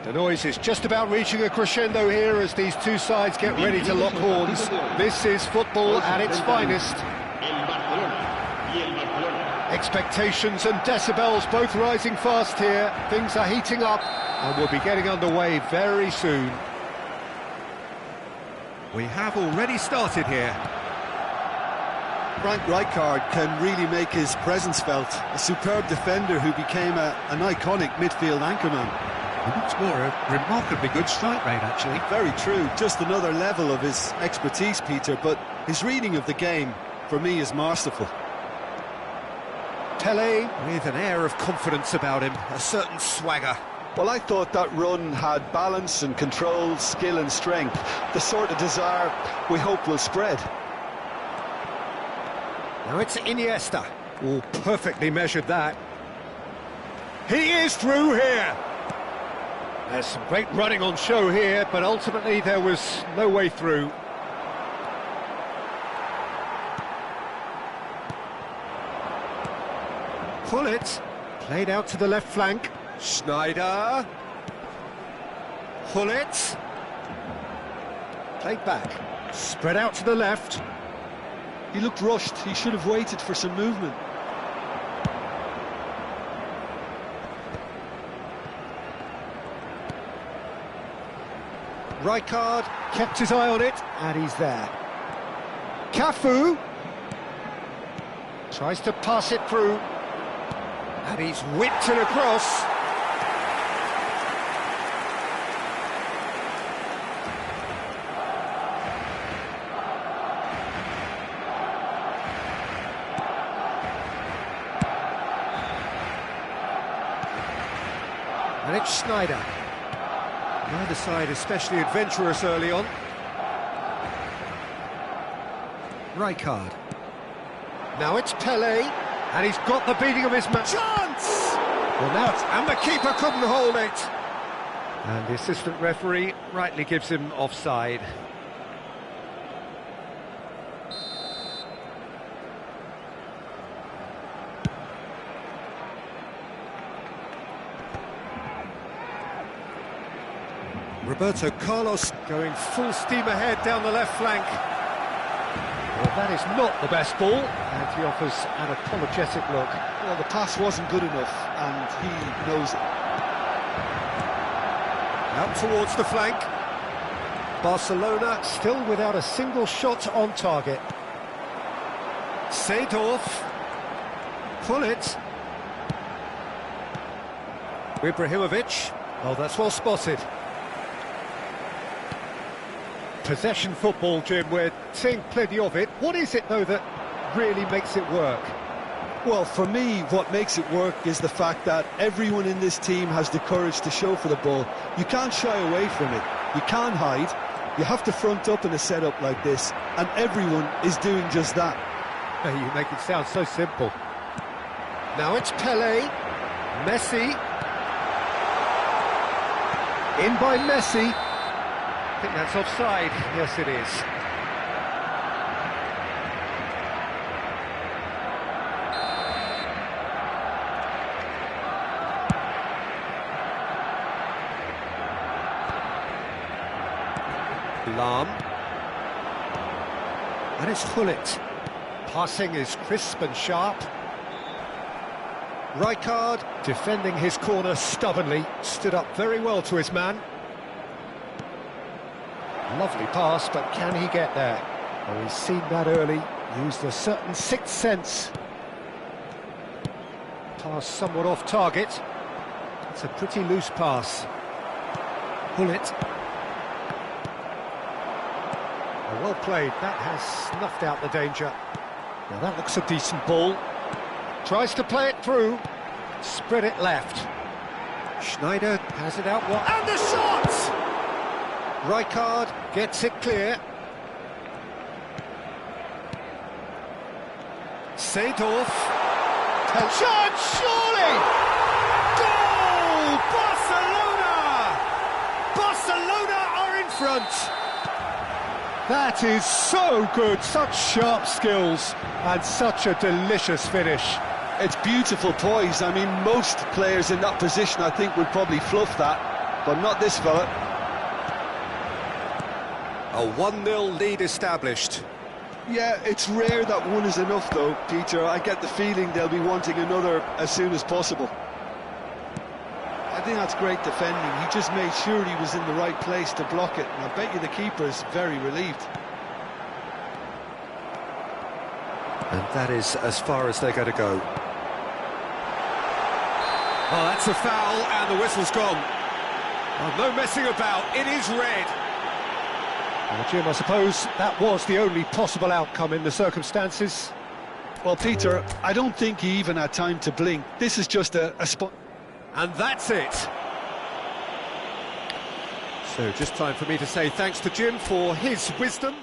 The noise is just about reaching a crescendo here as these two sides get ready to lock horns. This is football at its finest. Expectations and decibels both rising fast here. Things are heating up and we'll be getting underway very soon. We have already started here. Frank Rijkaard can really make his presence felt. A superb defender who became an iconic midfield anchorman. It's more a remarkably good strike rate, actually. Very true, just another level of his expertise, Peter, but his reading of the game, for me, is masterful. Pele with an air of confidence about him, a certain swagger. Well, I thought that run had balance and control, skill and strength, the sort of desire we hope will spread. Now it's Iniesta. Oh, perfectly measured that. He is through here. There's some great running on show here, but ultimately there was no way through. Gullit, played out to the left flank. Schneider. Gullit. Played back. Spread out to the left. He looked rushed, he should have waited for some movement. Rijkaard kept his eye on it, and he's there. Cafu tries to pass it through, and he's whipped it across. And it's Schneider. Neither side especially adventurous early on. Rijkaard. Now it's Pele, and he's got the beating of his man. Chance! Well, now and the keeper couldn't hold it. And the assistant referee rightly gives him offside. Roberto Carlos going full steam ahead down the left flank. Well, that is not the best ball, and he offers an apologetic look. Well, the pass wasn't good enough, and he knows it. Out towards the flank. Barcelona still without a single shot on target. Seedorf. Gullit. Ibrahimovic. Oh, that's well spotted. Possession football, Jim, we're seeing plenty of it. What is it, though, that really makes it work? Well, for me, what makes it work is the fact that everyone in this team has the courage to show for the ball. You can't shy away from it. You can't hide. You have to front up in a setup like this, and everyone is doing just that. You make it sound so simple. Now it's Pele. Messi. In by Messi. I think that's offside. Yes, it is. Lahm. And it's Gullit. Passing is crisp and sharp. Rijkaard defending his corner stubbornly. Stood up very well to his man. Lovely pass, but can he get there? Well, he's seen that early, used a certain sixth sense. Pass somewhat off target. It's a pretty loose pass. Gullit. Oh, well played, that has snuffed out the danger. Now that looks a decent ball. Tries to play it through. Spread it left. Schneider has it out. And the shot! Rijkaard gets it clear. Seedorf. Chance, surely! Goal! Barcelona! Barcelona are in front! That is so good, such sharp skills, and such a delicious finish. It's beautiful poise. I mean, most players in that position, I think, would probably fluff that. but not this fella. A 1-0 lead established. Yeah, it's rare that one is enough though, Peter. I get the feeling they'll be wanting another as soon as possible. I think that's great defending. He just made sure he was in the right place to block it, and I bet you the keeper's very relieved. And that is as far as they're going to go. Oh, that's a foul, and the whistle's gone. Oh, no messing about, it is red. Well, Jim, I suppose that was the only possible outcome in the circumstances. Well, Peter, I don't think he even had time to blink. This is just a spot. And that's it. So just time for me to say thanks to Jim for his wisdom.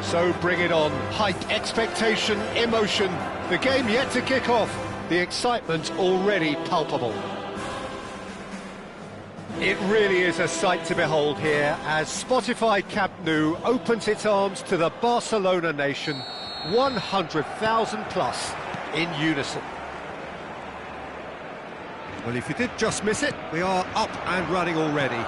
So bring it on. Hype, expectation, emotion. The game yet to kick off. The excitement already palpable. It really is a sight to behold here as Spotify Camp Nou opens its arms to the Barcelona nation, 100,000 plus in unison. Well, if you did just miss it, we are up and running already.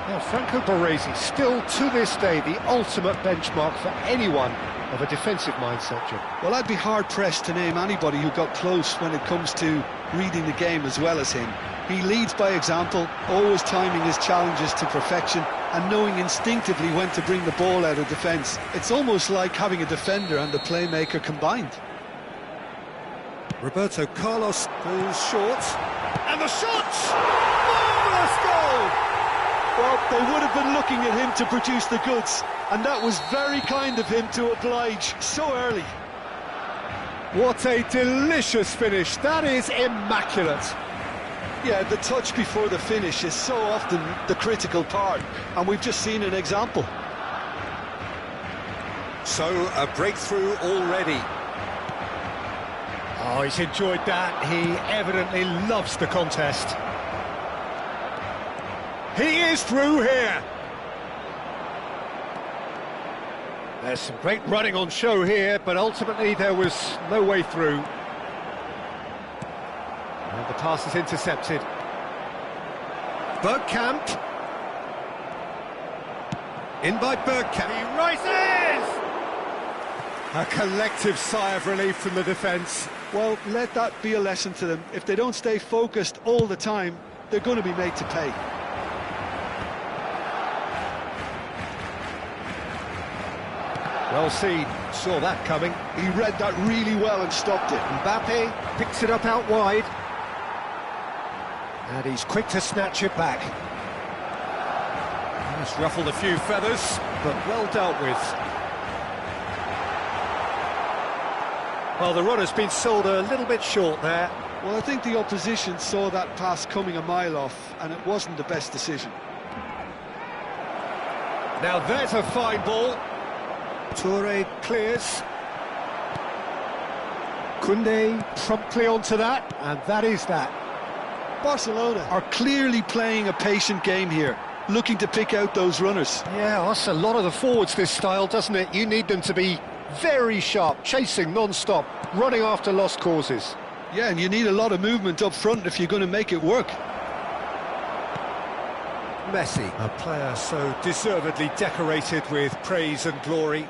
Now, Franco Baresi, still to this day, the ultimate benchmark for anyone of a defensive mindset, Jim. Well, I'd be hard-pressed to name anybody who got close when it comes to reading the game as well as him. He leads by example, always timing his challenges to perfection and knowing instinctively when to bring the ball out of defence. It's almost like having a defender and the playmaker combined. Roberto Carlos goes short, and the shot! Marvellous goal! Well, they would have been looking at him to produce the goods, and that was very kind of him to oblige so early. What a delicious finish, that is immaculate. Yeah, the touch before the finish is so often the critical part, and we've just seen an example. So, a breakthrough already. Oh, he's enjoyed that. He evidently loves the contest. He is through here. There's some great running on show here, but ultimately there was no way through. And the pass is intercepted. Bergkamp. In by Bergkamp. He rises! A collective sigh of relief from the defence. Well, let that be a lesson to them. If they don't stay focused all the time, they're going to be made to pay. Well seen, saw that coming. He read that really well and stopped it. Mbappe picks it up out wide. And he's quick to snatch it back. He's ruffled a few feathers, but well dealt with. Well, the run has been sold a little bit short there. Well, I think the opposition saw that pass coming a mile off, and it wasn't the best decision. Now there's a fine ball. Toure clears. Koundé promptly onto that, and that is that. Barcelona are clearly playing a patient game here, looking to pick out those runners. Yeah, that's a lot of the forwards, this style, doesn't it? You need them to be very sharp, chasing non-stop, running after lost causes. Yeah, and you need a lot of movement up front if you're going to make it work. Messi, a player so deservedly decorated with praise and glory.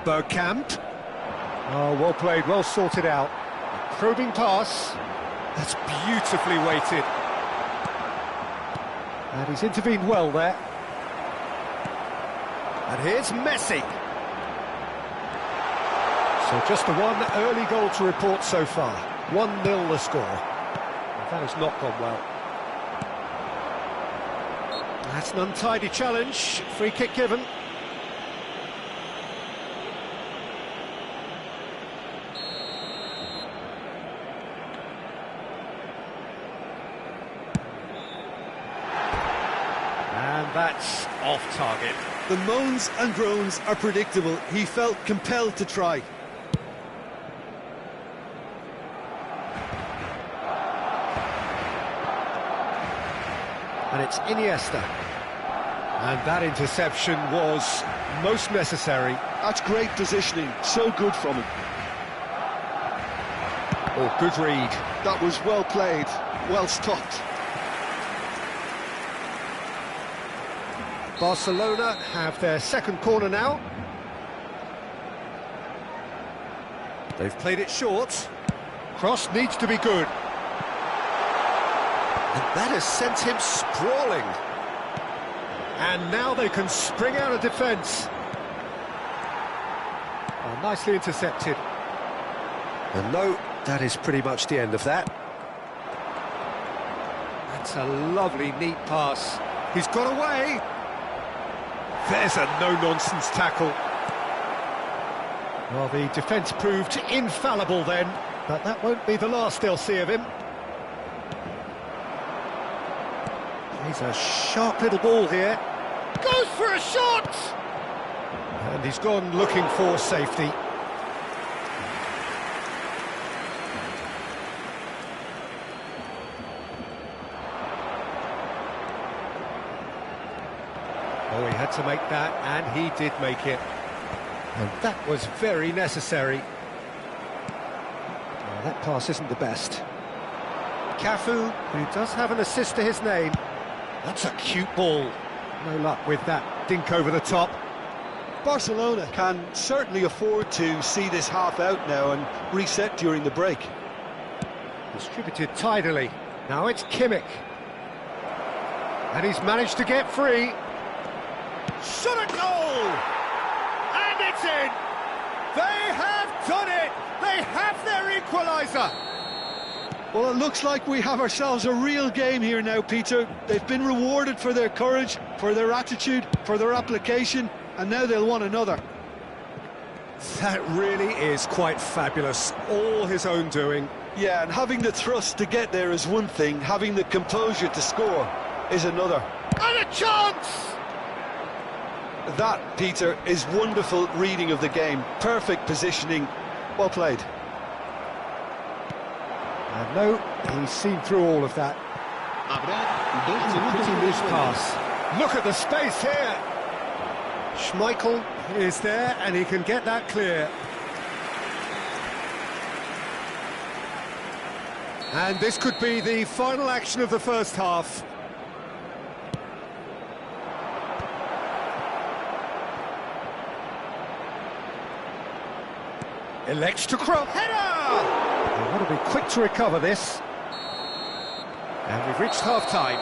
Bergkamp. Oh, well played, well sorted out. Probing pass. That's beautifully weighted. And he's intervened well there. And here's Messi. So just the one early goal to report so far. 1-0 the score. And that has not gone well. That's an untidy challenge. Free kick given. And that's off target. The moans and groans are predictable. He felt compelled to try. And it's Iniesta. And that interception was most necessary. That's great positioning, so good from him. Oh, good read. That was well played, well stopped. Barcelona have their second corner now. They've played it short. Cross needs to be good. And that has sent him sprawling. And now they can spring out of defence. Oh, nicely intercepted. And no, that is pretty much the end of that. That's a lovely, neat pass. He's got away. There's a no-nonsense tackle. Well, the defence proved infallible then, but that won't be the last they'll see of him. He's a sharp little ball here. Goes for a shot! And he's gone looking for safety. Oh, he had to make that, and he did make it. And that was very necessary. Well, that pass isn't the best. Cafu, who does have an assist to his name. That's a cute ball. No luck with that dink over the top. Barcelona can certainly afford to see this half out now and reset during the break. Distributed tidily. Now it's Kimmich. And he's managed to get free. Shot a goal! And it's in! They have done it! They have their equaliser! Well, it looks like we have ourselves a real game here now, Peter. They've been rewarded for their courage, for their attitude, for their application, and now they'll want another. That really is quite fabulous. All his own doing. Yeah, and having the thrust to get there is one thing, having the composure to score is another. And a chance! That, Peter, is wonderful reading of the game. Perfect positioning. Well played. And no, he's seen through all of that. It's a pretty loose pass. Look at the space here. Schmeichel is there, and he can get that clear. And this could be the final action of the first half. Elects to cross. Header! They want to be quick to recover this. And we've reached half-time.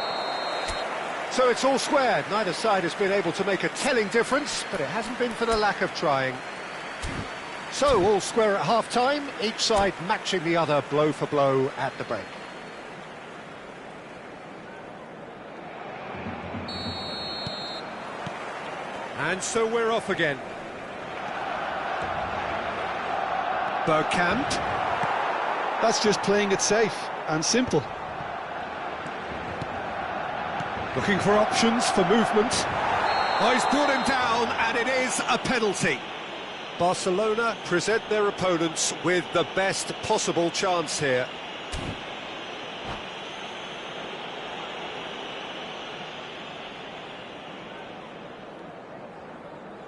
So it's all square. Neither side has been able to make a telling difference, but it hasn't been for the lack of trying. So all square at half-time, each side matching the other blow for blow at the break. And so we're off again. Bergkamp. That's just playing it safe and simple. Looking for options for movement. Oh, he's brought him down, and it is a penalty. Barcelona present their opponents with the best possible chance here.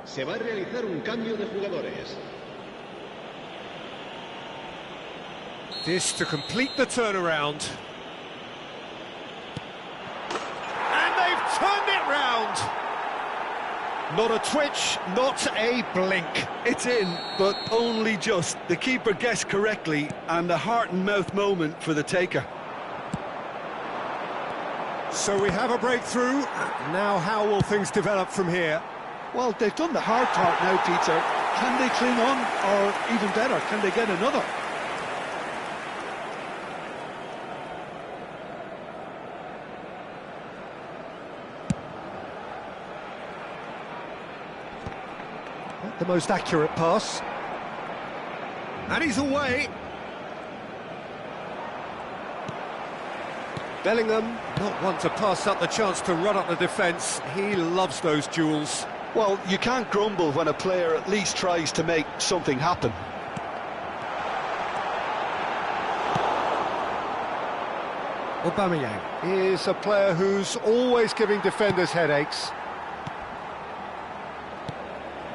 Se va a realizar un cambio de jugadores. This to complete the turnaround. And they've turned it round. Not a twitch, not a blink. It's in, but only just. The keeper guessed correctly, and a heart-and-mouth moment for the taker. So we have a breakthrough. Now how will things develop from here? Well, they've done the hard part now, Peter. Can they cling on, or even better, can they get another? Not the most accurate pass. And he's away. Bellingham, not one to pass up the chance to run up the defence. He loves those duels. Well, you can't grumble when a player at least tries to make something happen. Aubameyang is a player who's always giving defenders headaches.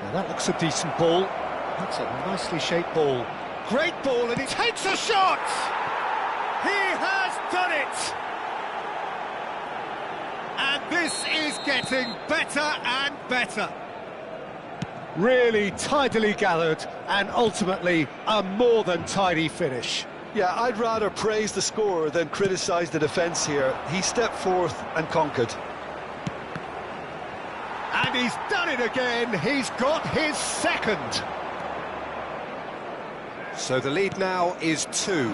Now that looks a decent ball. That's a nicely shaped ball. Great ball, and he takes a shot! He has done it! And this is getting better and better. Really tidily gathered, and ultimately a more than tidy finish. Yeah, I'd rather praise the scorer than criticise the defence here. He stepped forth and conquered. And he's done it again. He's got his second. So the lead now is 2.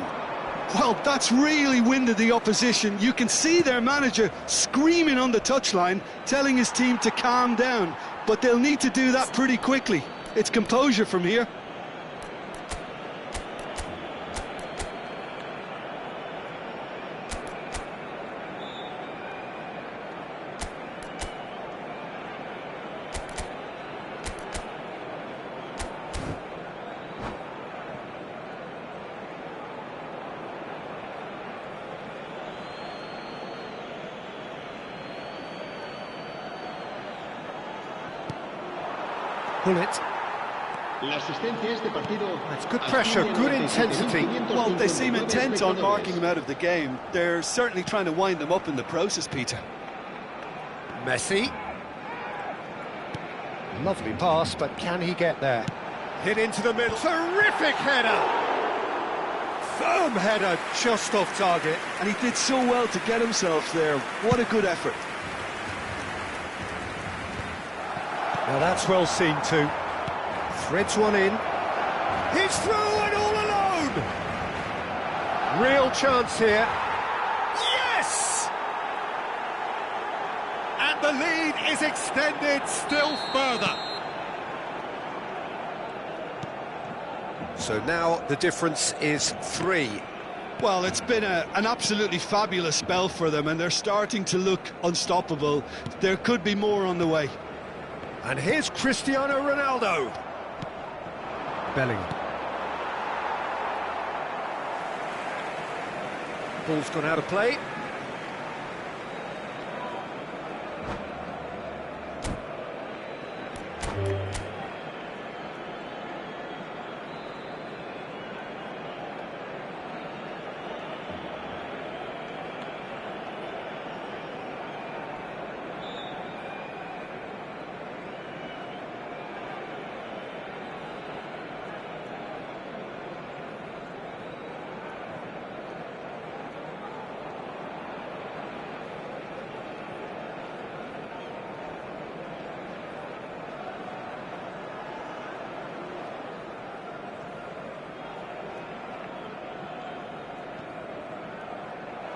Well, that's really winded the opposition. You can see their manager screaming on the touchline, telling his team to calm down. But they'll need to do that pretty quickly. It's composure from here. pull it. La asistencia a este partido. That's good pressure, good intensity. Well, they seem intent on marking him out of the game. They're certainly trying to wind them up in the process, Peter. Messi. Lovely pass, but can he get there? Hit into the middle. Terrific header! Firm header, just off target. And he did so well to get himself there. What a good effort. Now that's well seen too. Threads one in. He's through and all alone! Real chance here. Yes! And the lead is extended still further. So now the difference is 3. Well, it's been an absolutely fabulous spell for them, and they're starting to look unstoppable. There could be more on the way. And here's Cristiano Ronaldo. Bellingham. Ball's gone out of play.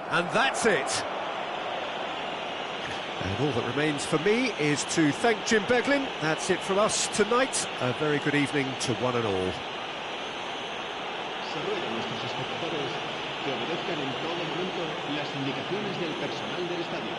And that's it. And all that remains for me is to thank Jim Beglin. That's it from us tonight. A very good evening to one and all. Se ruega a nuestros espectadores que obedezcan en todo momento las indicaciones del personal del estadio.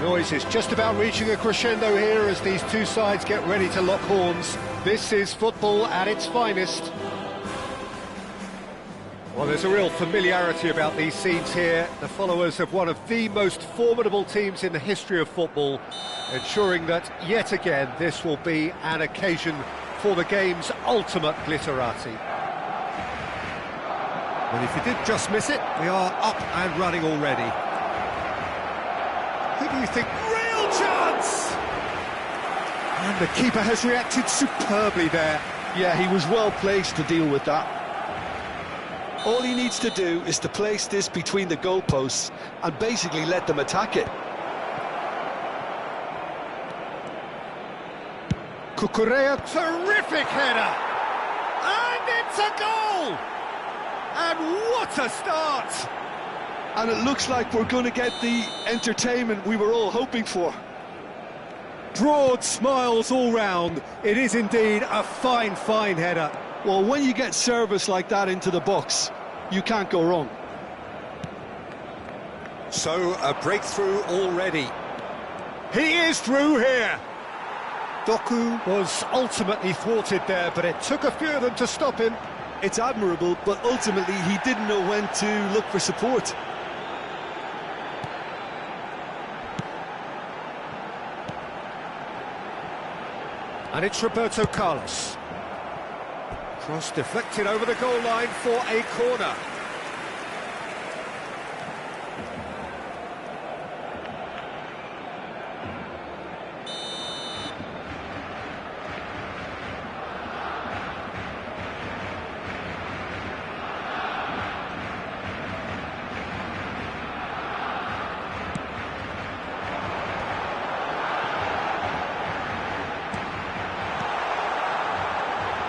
noise is just about reaching a crescendo here as these two sides get ready to lock horns. This is football at its finest. Well, there's a real familiarity about these scenes here. The followers of one of the most formidable teams in the history of football, ensuring that, yet again, this will be an occasion for the game's ultimate glitterati. Well, if you did just miss it, we are up and running already. Who do you think? Real chance! And the keeper has reacted superbly there. Yeah, he was well placed to deal with that. All he needs to do is to place this between the goalposts and basically let them attack it. Cucurella, terrific header! And it's a goal! And what a start! And it looks like we're going to get the entertainment we were all hoping for. Broad smiles all round. It is indeed a fine, fine header. Well, when you get service like that into the box, you can't go wrong. So, a breakthrough already. He is through here. Doku was ultimately thwarted there, but it took a few of them to stop him. It's admirable, but ultimately he didn't know when to look for support. And it's Roberto Carlos. Cross deflected over the goal line for a corner.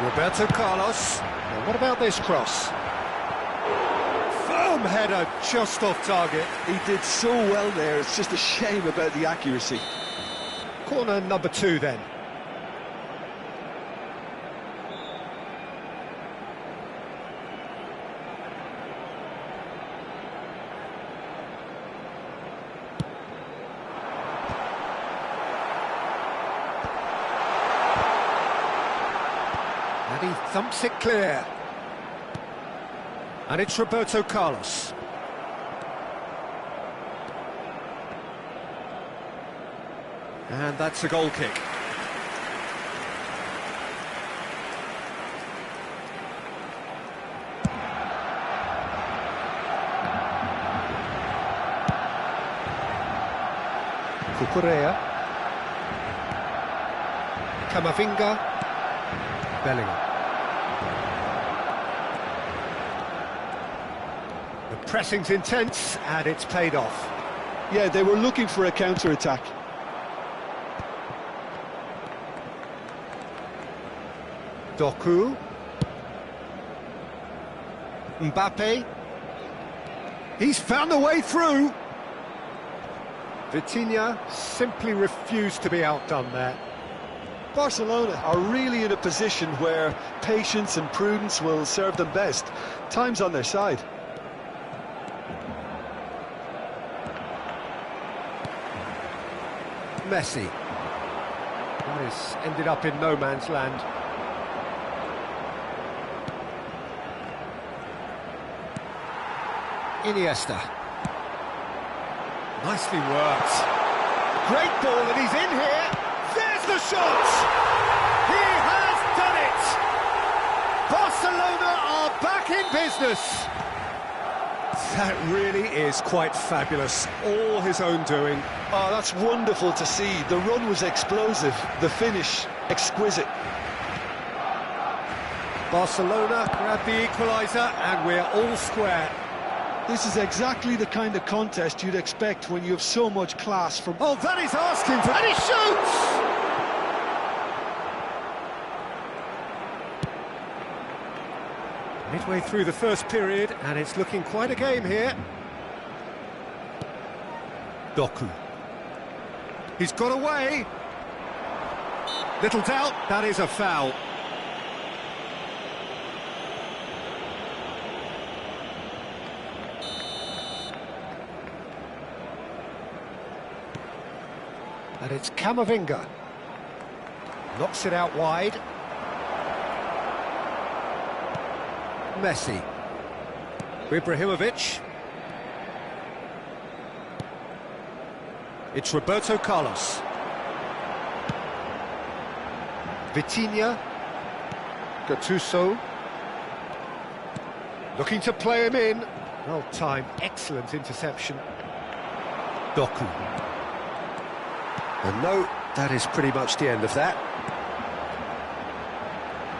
Roberto Carlos. Well, what about this cross? Firm header just off target. He did so well there, it's just a shame about the accuracy. Corner number 2 then. And he thumps it clear. And it's Roberto Carlos. And that's a goal kick. Cucurella. Camavinga. Bellingham. The pressing's intense and it's paid off. Yeah, they were looking for a counter-attack. Doku. Mbappe. He's found a way through. Vitinha simply refused to be outdone there. Barcelona are really in a position where patience and prudence will serve them best. Time's on their side. Messi. That has ended up in no man's land. Iniesta. Nicely worked. Great ball and he's in here. There's the shot! He has done it! Barcelona are back in business. That really is quite fabulous. All his own doing. Oh, that's wonderful to see. The run was explosive, the finish exquisite. Barcelona grab the equaliser and we're all square. This is exactly the kind of contest you'd expect when you have so much class from... Oh, that is asking for... And he shoots! Midway through the first period, and it's looking quite a game here. Doku. He's got away. Little doubt, that is a foul. And it's Camavinga. Knocks it out wide. Messi. Ibrahimovic. It's Roberto Carlos. Vitinha. Gattuso. Looking to play him in. Well timed, excellent interception. Doku. And no, that is pretty much the end of that.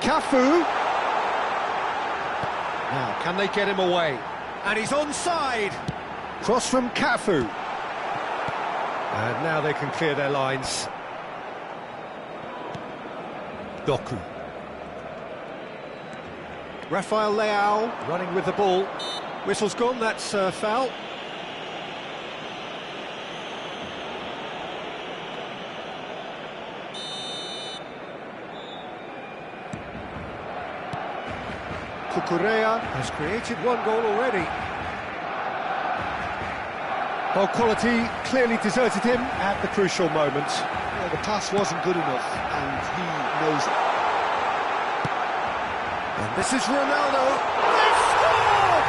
Cafu. Now, can they get him away? And he's onside. Cross from Cafu. And now they can clear their lines. Doku. Rafael Leao running with the ball. Whistle's gone, that's foul. Cucurella has created one goal already. Well, quality clearly deserted him at the crucial moment. Yeah, the pass wasn't good enough, and he knows it. And this is Ronaldo. They score!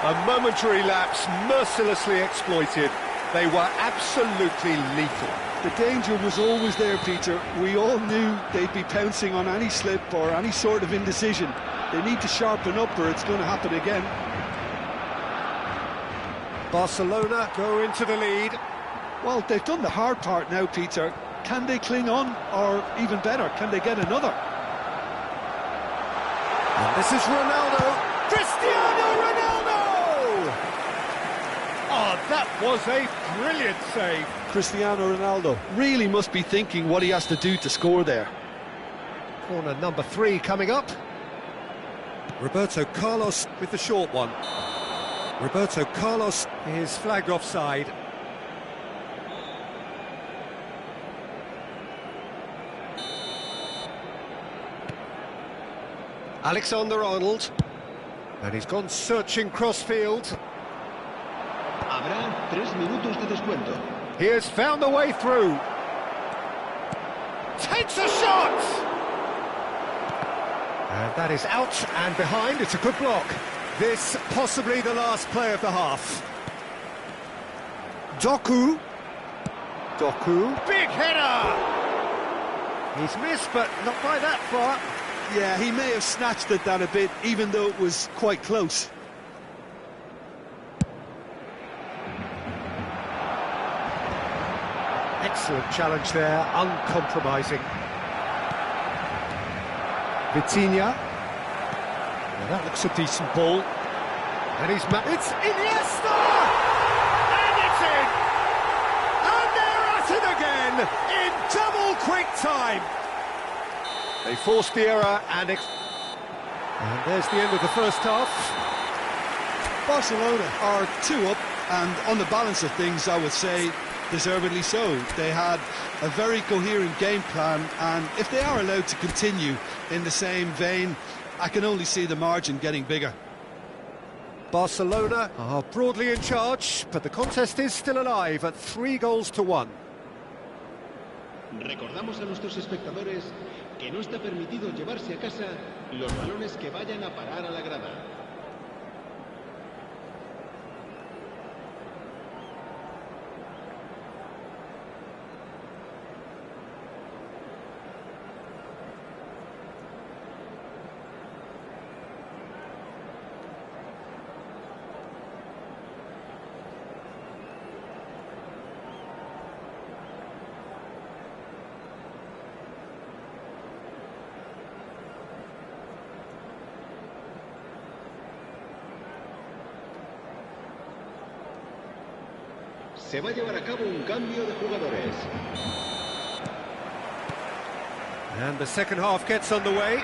A momentary lapse, mercilessly exploited. They were absolutely lethal. The danger was always there, Peter. We all knew they'd be pouncing on any slip or any sort of indecision. They need to sharpen up or it's going to happen again. Barcelona go into the lead. Well, they've done the hard part now, Peter. Can they cling on, or even better, can they get another? And this is Ronaldo. Cristiano Ronaldo! Oh, that was a brilliant save. Cristiano Ronaldo really must be thinking what he has to do to score there. Corner number 3 coming up. Roberto Carlos with the short one. Roberto Carlos is flagged offside. Alexander-Arnold. And he's gone searching crossfield. Habrá 3 minutos de descuento. He has found a way through. Takes a shot! And that is out and behind. It's a good block. This possibly the last play of the half. Doku. Doku. Big header! He's missed, but not by that far. Yeah, he may have snatched at that a bit, even though it was quite close. Excellent challenge there, uncompromising. Vitinha. Well, that looks a decent ball. And it's Iniesta! And it's in! And they're at it again in double quick time. They forced the error and there's the end of the first half. Barcelona are 2 up, and on the balance of things, I would say deservedly so. They had a very coherent game plan, and if they are allowed to continue in the same vein, I can only see the margin getting bigger. Barcelona are broadly in charge, but the contest is still alive at 3-1. Recordamos a nuestros espectadores que no está permitido llevarse a casa los balones que vayan a parar a la grada. Se va a llevar a cabo un cambio de jugadores. And the second half gets underway.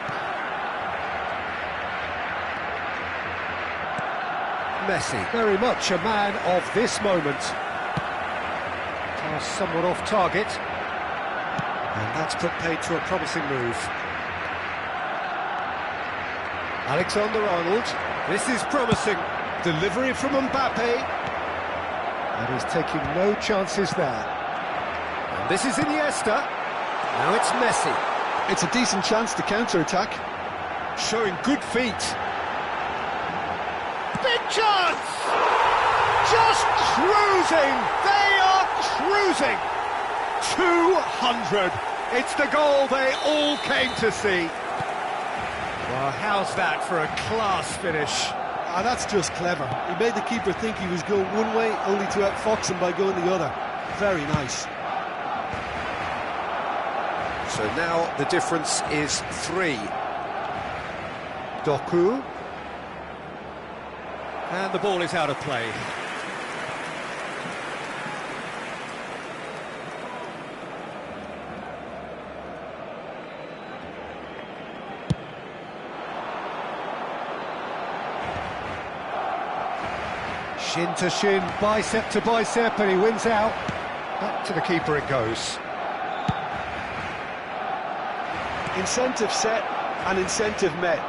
Messi, very much a man of this moment. Pass somewhat off target. And that's put paid to a promising move. Alexander-Arnold. This is promising. Delivery from Mbappe. And he's taking no chances there. And this is Iniesta. Now it's Messi. It's a decent chance to counter-attack. Showing good feet. Big chance! Just cruising! They are cruising! 200! It's the goal they all came to see. Well, how's that for a class finish? Ah, that's just clever. He made the keeper think he was going one way, only to outfox him by going the other. Very nice. So now the difference is 3. Doku. And the ball is out of play. Shin to shin, bicep to bicep, and he wins out. Back to the keeper it goes. Incentive set and incentive met.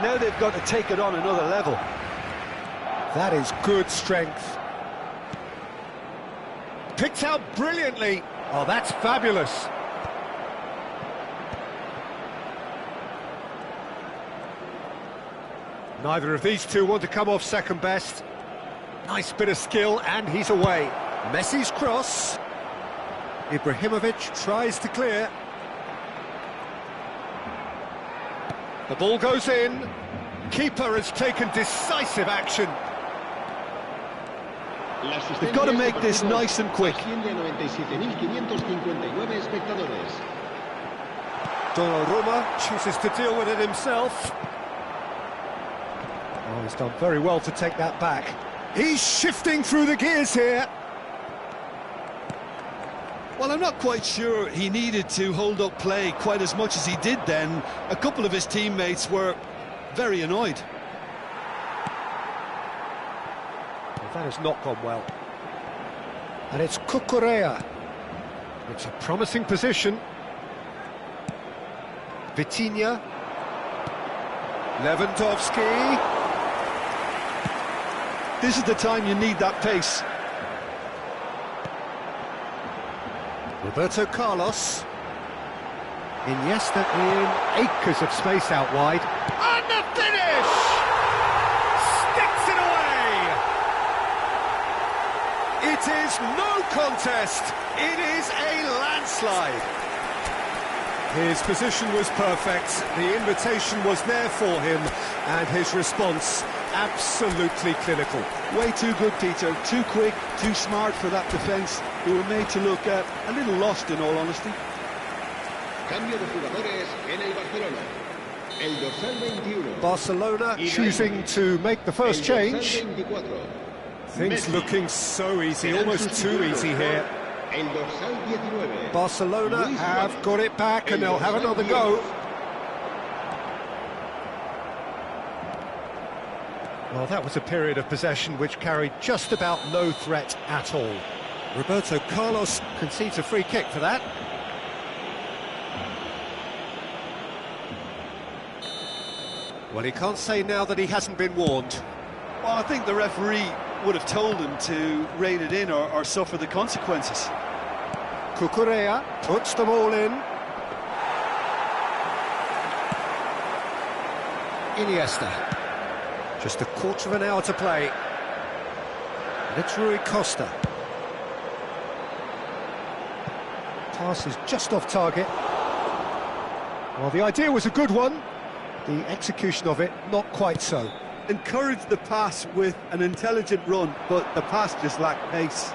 Now they've got to take it on another level. That is good strength. Picked out brilliantly. Oh, that's fabulous. Neither of these two want to come off second best. Nice bit of skill, and he's away. Messi's cross. Ibrahimovic tries to clear. The ball goes in. Keeper has taken decisive action. They've got to make this nice and quick. Donnarumma chooses to deal with it himself. Oh, he's done very well to take that back. He's shifting through the gears here. Well, I'm not quite sure he needed to hold up play quite as much as he did then. A couple of his teammates were very annoyed. Well, that has not gone well. And it's Cucurella. It's a promising position. Vitinha. Lewandowski. This is the time you need that pace. Roberto Carlos. Iniesta in acres of space out wide. And the finish! Sticks it away! It is no contest. It is a landslide. His position was perfect. The invitation was there for him, and his response absolutely clinical. Way too good, Peter. Too quick, too smart for that defence. They were made to look a little lost, in all honesty. Cambio de jugadores en el Barcelona. El dorsal 21. Barcelona choosing to make the first change. 24. Things Messi. looking so easy, almost too easy here. El dorsal 19. Barcelona have got it back and they'll have another go. Well, that was a period of possession which carried just about no threat at all. Roberto Carlos concedes a free kick for that. Well, he can't say now that he hasn't been warned. Well, I think the referee would have told him to rein it in or suffer the consequences. Cucurella puts them all in. Iniesta. Just a quarter of an hour to play. And it's Rui Costa. Pass is just off target. Well, the idea was a good one. The execution of it, not quite so. Encouraged the pass with an intelligent run, but the pass just lacked pace.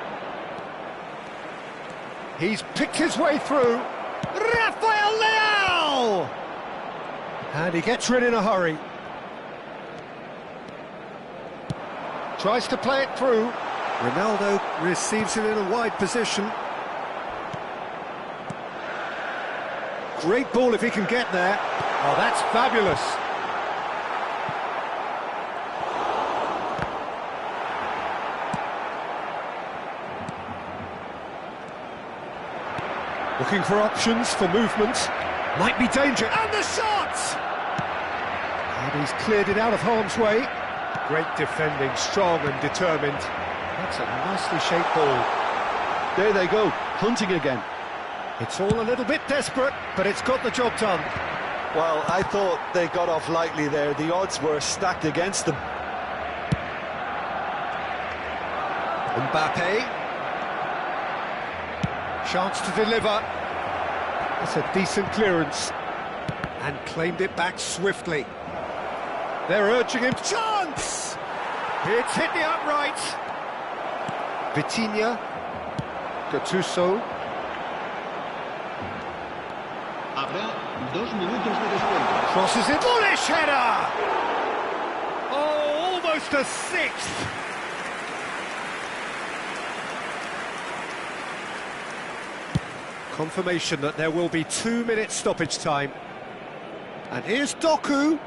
He's picked his way through. Rafael Leao! And he gets rid in a hurry. Tries to play it through. Ronaldo receives it in a wide position. Great ball if he can get there. Oh, that's fabulous. Looking for options for movement. Might be danger. And the shot! And he's cleared it out of harm's way. Great defending, strong and determined. That's a nicely shaped ball. There they go, hunting again. It's all a little bit desperate, but it's got the job done. Well, I thought they got off lightly there. The odds were stacked against them. Mbappe. Chance to deliver. It's a decent clearance. And claimed it back swiftly. They're urging him. Chance! It's hit the upright. Vitinha. Gattuso. Habrá 2 minutos de descuento. Crosses it. Bullish header! Oh, almost a sixth. Confirmation that there will be 2 minutes stoppage time. And here's Doku.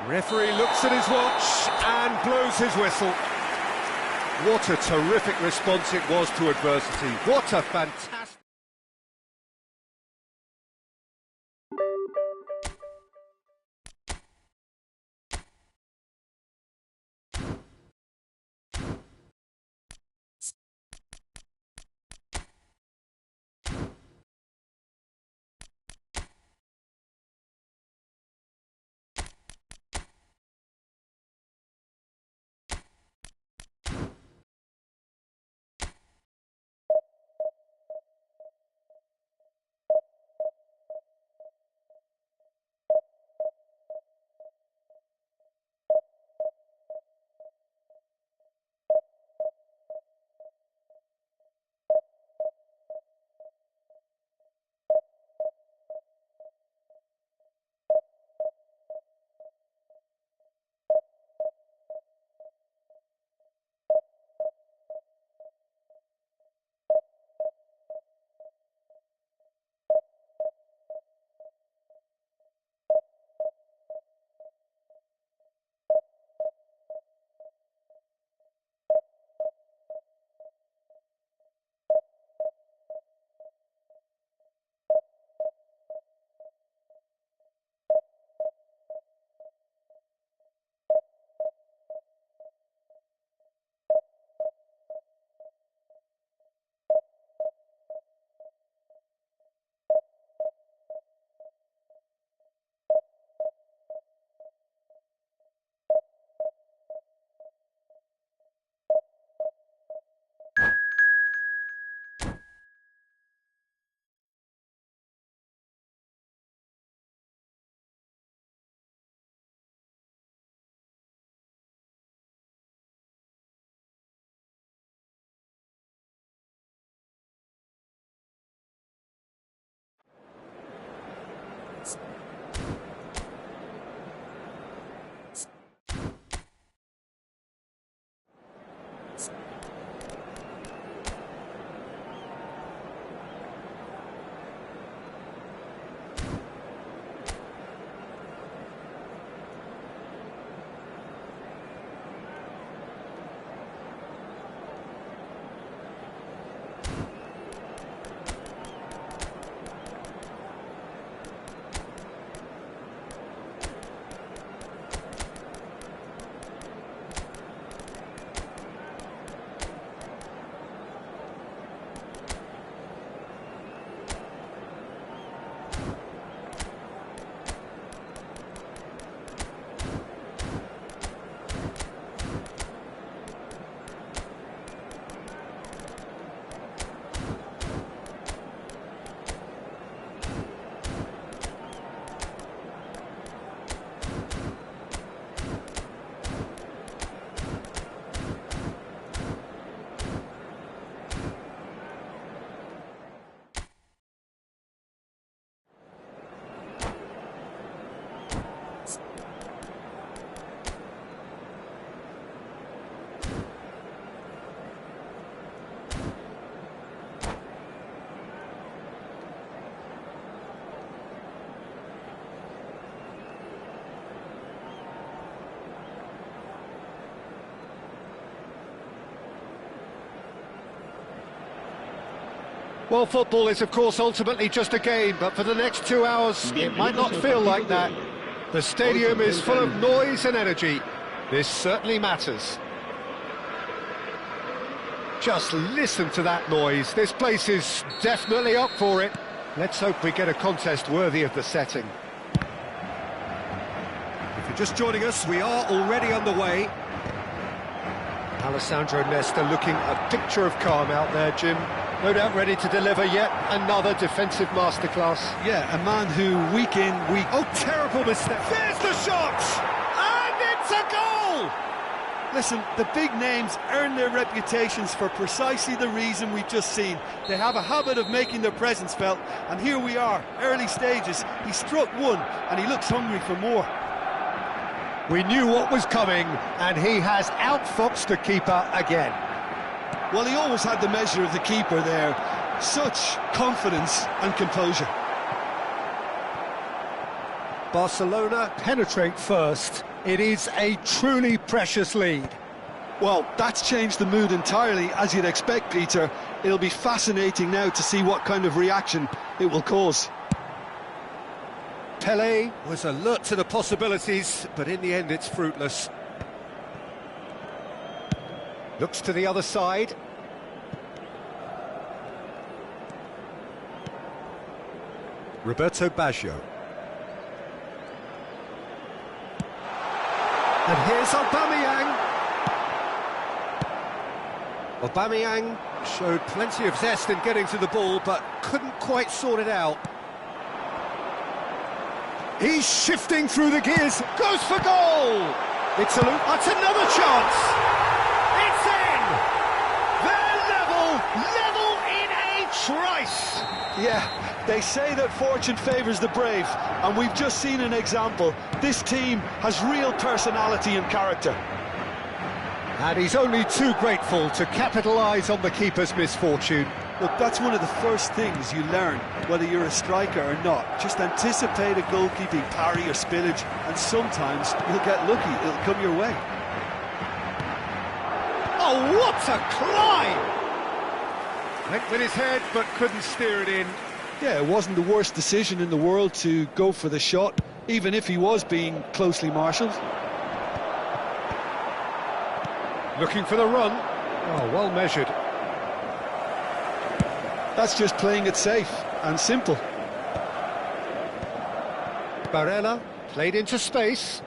Referee looks at his watch and blows his whistle. What a terrific response it was to adversity. What a fantastic... Well, football is, of course, ultimately just a game, but for the next 2 hours, it might not feel like that. The stadium is full of noise and energy. This certainly matters. Just listen to that noise. This place is definitely up for it. Let's hope we get a contest worthy of the setting. If you're just joining us, we are already underway. Alessandro Nesta looking a picture of calm out there, Jim. No doubt ready to deliver yet another defensive masterclass. Yeah, a man who week in, week... Oh, terrible mistake. There's the shot! And it's a goal! Listen, the big names earn their reputations for precisely the reason we've just seen. They have a habit of making their presence felt, and here we are, early stages. He struck one, and he looks hungry for more. We knew what was coming, and he has outfoxed the keeper again. Well, he always had the measure of the keeper there. Such confidence and composure. Barcelona penetrate first. It is a truly precious lead. Well, that's changed the mood entirely, as you'd expect, Peter. It'll be fascinating now to see what kind of reaction it will cause. Pelé was alert to the possibilities, but in the end it's fruitless. Looks to the other side. Roberto Baggio. And here's Aubameyang. Aubameyang showed plenty of zest in getting to the ball, but couldn't quite sort it out. He's shifting through the gears, goes for goal! It's a loop, that's another chance! It's in! They're level in a trice! Yeah, they say that fortune favours the brave, and we've just seen an example. This team has real personality and character. And he's only too grateful to capitalise on the keeper's misfortune. Look, that's one of the first things you learn, whether you're a striker or not. Just anticipate a goalkeeping parry or spillage, and sometimes you'll get lucky, it'll come your way. Oh, what a climb! Went with his head, but couldn't steer it in. Yeah, it wasn't the worst decision in the world to go for the shot, even if he was being closely marshalled. Looking for the run. Oh, well measured. That's just playing it safe and simple. Barella played into space.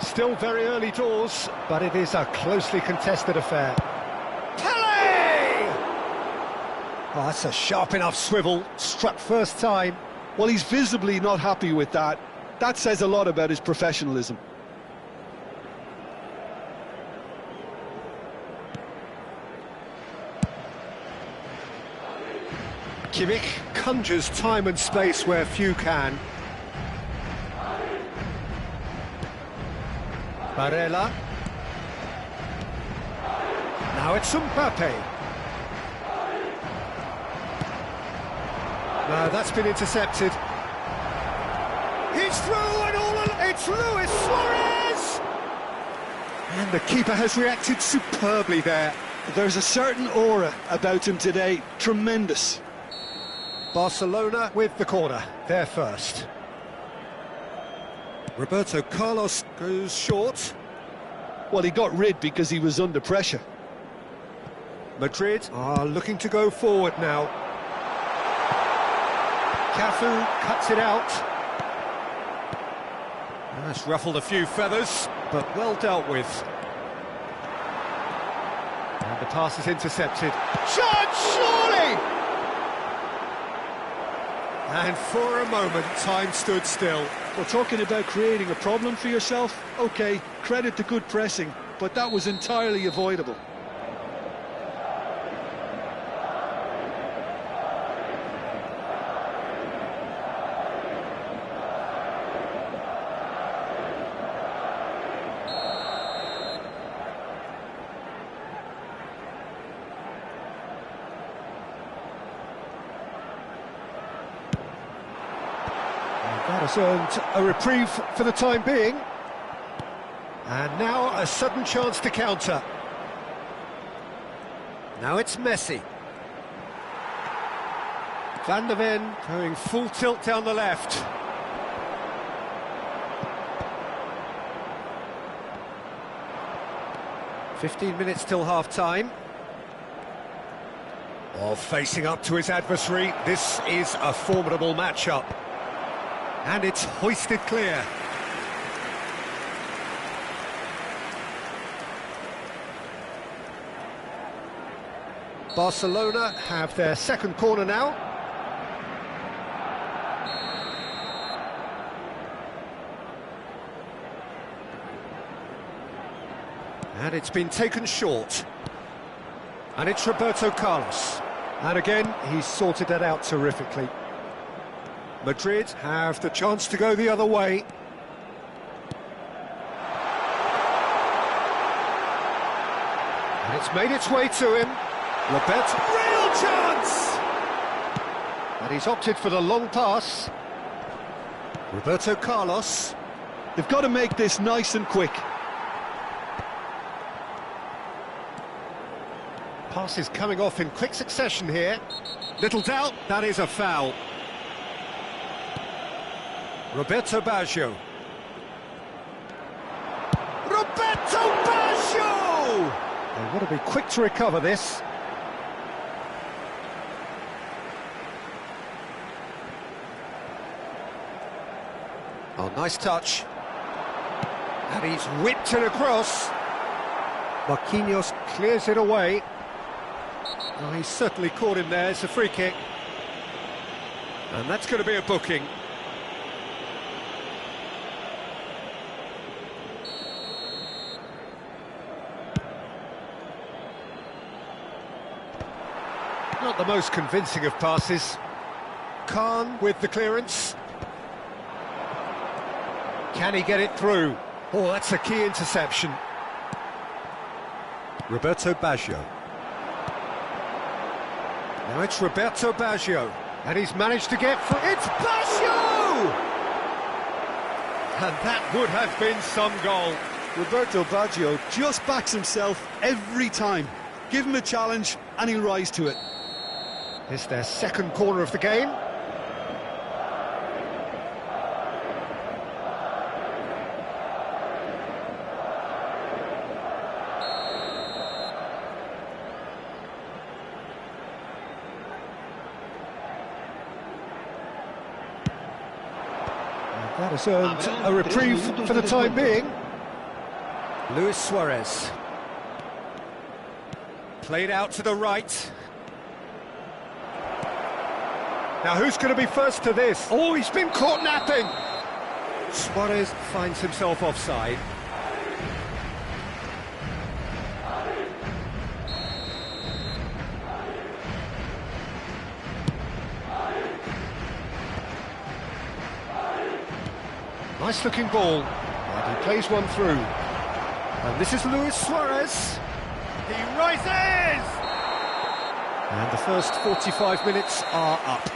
Still very early doors, but it is a closely contested affair. Pelé! Oh, that's a sharp enough swivel. Struck first time. Well, he's visibly not happy with that. That says a lot about his professionalism. Kimmich conjures time and space where few can. Barella. Now it's Mbappe. No, that's been intercepted. He's through and all it's Luis Suarez! And the keeper has reacted superbly there. There's a certain aura about him today. Tremendous. Barcelona with the corner, they're first. Roberto Carlos goes short. Well, he got rid because he was under pressure. Madrid are looking to go forward now. Cafu cuts it out. That's ruffled a few feathers, but well dealt with. And the pass is intercepted. Shot, surely! And for a moment, time stood still. We're talking about creating a problem for yourself. OK, credit to good pressing, but that was entirely avoidable. That has earned a reprieve for the time being. And now a sudden chance to counter. Now it's Messi. Van der Ven going full tilt down the left. 15 minutes till half-time. Oh, facing up to his adversary, this is a formidable matchup. And it's hoisted clear. Barcelona have their second corner now. And it's been taken short. And it's Roberto Carlos. And again, he's sorted that out terrifically. Madrid have the chance to go the other way. And it's made its way to him. Roberto, real chance! And he's opted for the long pass. Roberto Carlos. They've got to make this nice and quick. Passes coming off in quick succession here. Little doubt, that is a foul. Roberto Baggio. Roberto Baggio! They want to be quick to recover this. Oh, nice touch. And he's whipped it across. Marquinhos clears it away. Oh, he's certainly caught him there. It's a free kick. And that's going to be a booking. Not the most convincing of passes. Khan with the clearance. Can he get it through? Oh, that's a key interception. Roberto Baggio. Now it's Roberto Baggio. And he's managed to get through. It's Baggio! And that would have been some goal. Roberto Baggio just backs himself every time. Give him a challenge and he'll rise to it. It's their second corner of the game. That has earned a reprieve for the time being. Luis Suarez. Played out to the right. Now who's going to be first to this? Oh, he's been caught napping! Suarez finds himself offside. Nice looking ball, and he plays one through. And this is Luis Suarez. He rises! And the first 45 minutes are up.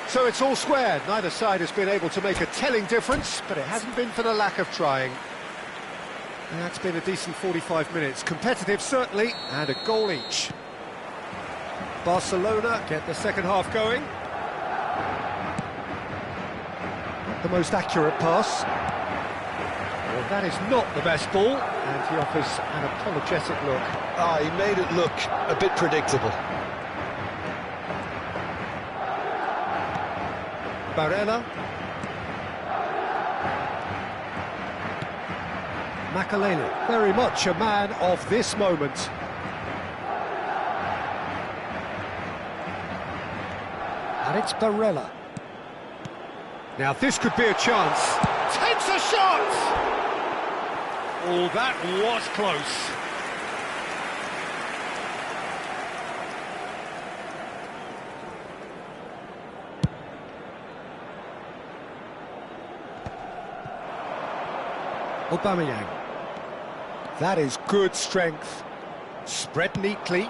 So it's all square. Neither side has been able to make a telling difference, but it hasn't been for the lack of trying. And that's been a decent 45 minutes. Competitive, certainly, and a goal each. Barcelona get the second half going. The most accurate pass. Well, that is not the best ball, and he offers an apologetic look. Ah, he made it look a bit predictable. Barella. Makalele, very much a man of this moment. And it's Barella. Now this could be a chance. Takes a shot! Oh, that was close. Aubameyang. That is good strength. Spread neatly.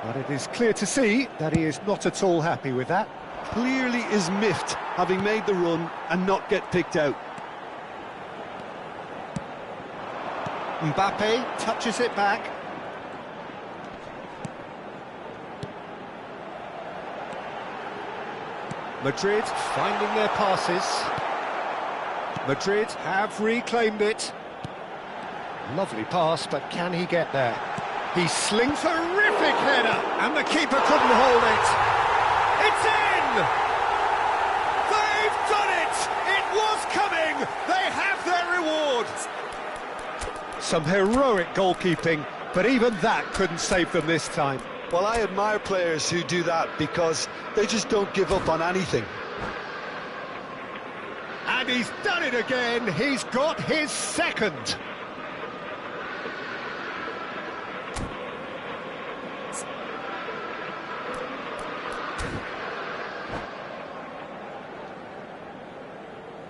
But it is clear to see that he is not at all happy with that. Clearly is miffed, having made the run and not get picked out. Mbappe touches it back. Madrid finding their passes. Madrid have reclaimed it. Lovely pass, but can he get there? He slings a terrific header, and the keeper couldn't hold it. It's in! They've done it! It was coming! They have their reward! Some heroic goalkeeping, but even that couldn't save them this time. Well, I admire players who do that because they just don't give up on anything. And he's done it again. He's got his second.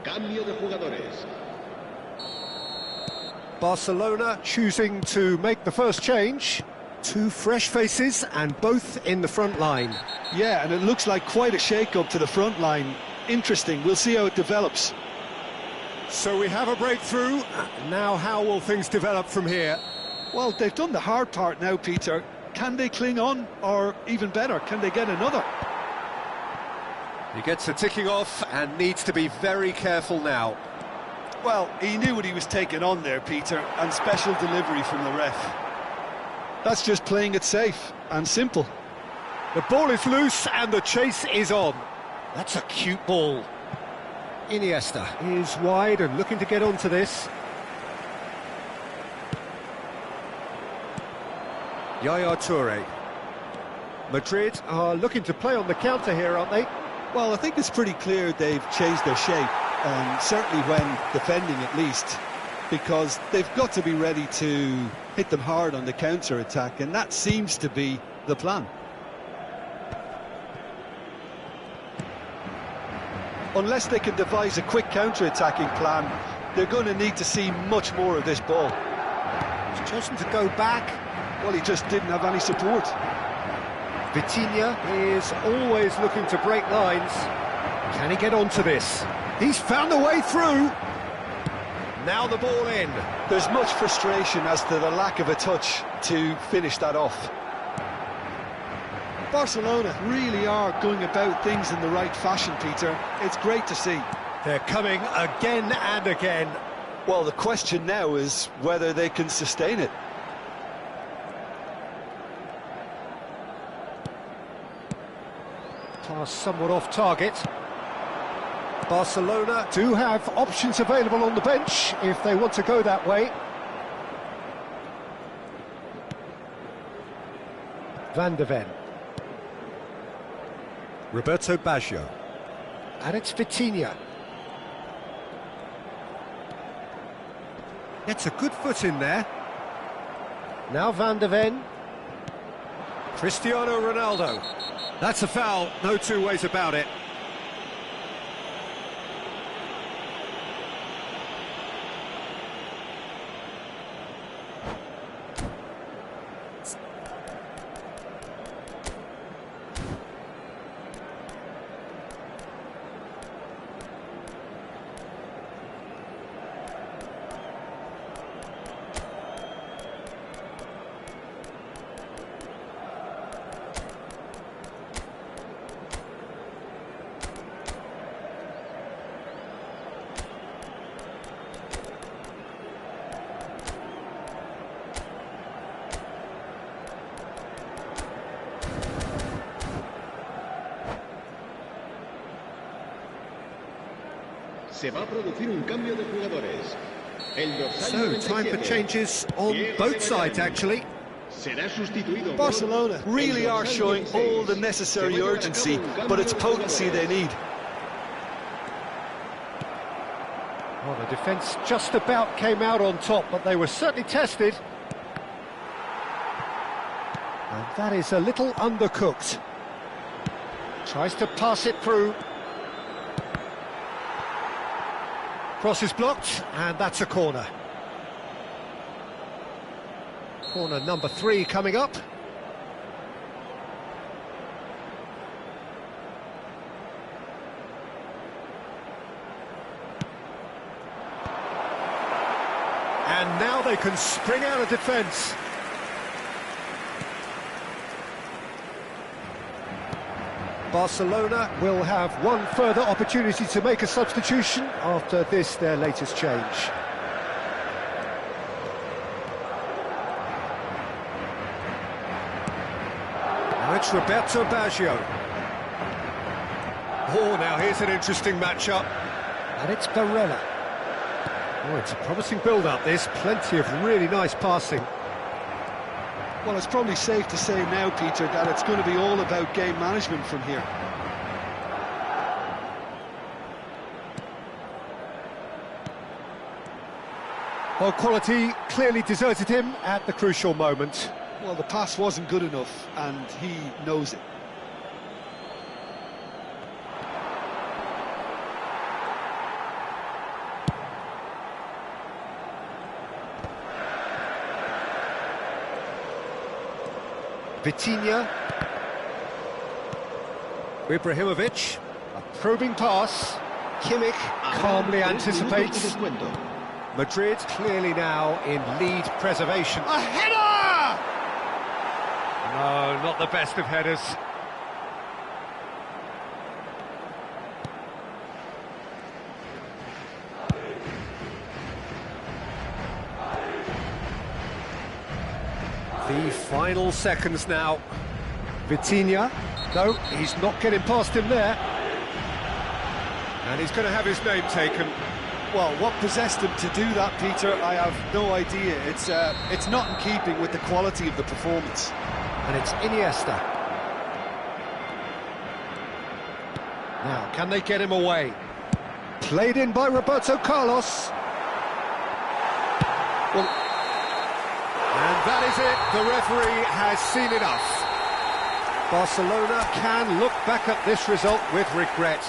Cambio de jugadores. Barcelona choosing to make the first change. Two fresh faces and both in the front line. Yeah, and it looks like quite a shake-up to the front line. Interesting, we'll see how it develops. So we have a breakthrough. Now how will things develop from here? Well, they've done the hard part now, Peter. Can they cling on, or even better, can they get another? He gets a ticking off and needs to be very careful now. Well, he knew what he was taking on there, Peter, and special delivery from the ref. That's just playing it safe and simple. The ball is loose and the chase is on. That's a cute ball. Iniesta is wide and looking to get onto this. Yaya Toure. Madrid are looking to play on the counter here, aren't they? Well, I think it's pretty clear they've changed their shape, certainly when defending at least, because they've got to be ready to hit them hard on the counter-attack, and that seems to be the plan. Unless they can devise a quick counter-attacking plan, they're going to need to see much more of this ball. He's chosen to go back. Well, he just didn't have any support. Vitinha is always looking to break lines. Can he get onto this? He's found a way through. Now the ball in. There's much frustration as to the lack of a touch to finish that off. Barcelona really are going about things in the right fashion, Peter. It's great to see. They're coming again and again. Well, the question now is whether they can sustain it. Pass somewhat off target. Barcelona do have options available on the bench if they want to go that way. Van de Ven. Roberto Baggio. And it's Vitinha. Gets a good foot in there. Now Van de Ven. Cristiano Ronaldo. That's a foul, no two ways about it. Se va a producir un cambio de jugadores. So, time for changes on both sides, actually. Será sustituido. Barcelona really are showing all the necessary urgency, but it's potency they need. Well, the defence just about came out on top, but they were certainly tested. And that is a little undercooked. Tries to pass it through. Cross is blocked, and that's a corner. Corner number 3 coming up. And now they can spring out of defence. Barcelona will have one further opportunity to make a substitution after this, their latest change. it's Roberto Baggio. Oh, now here's an interesting matchup. And it's Barella. Oh, it's a promising build-up, this. Plenty of really nice passing. Well, it's probably safe to say now, Peter, that it's going to be all about game management from here. Well, quality clearly deserted him at the crucial moment. Well, the pass wasn't good enough, and he knows it. Vitinha. Ibrahimovic. A probing pass. Kimmich calmly anticipates. Madrid clearly now in lead preservation. A header! No, not the best of headers. The final seconds now. Vitinha. No, he's not getting past him there. And he's going to have his name taken. Well, what possessed him to do that, Peter, I have no idea. It's not in keeping with the quality of the performance. And it's Iniesta. Now, can they get him away? Played in by Roberto Carlos. Well, and that is it. The referee has seen enough. Barcelona can look back at this result with regret.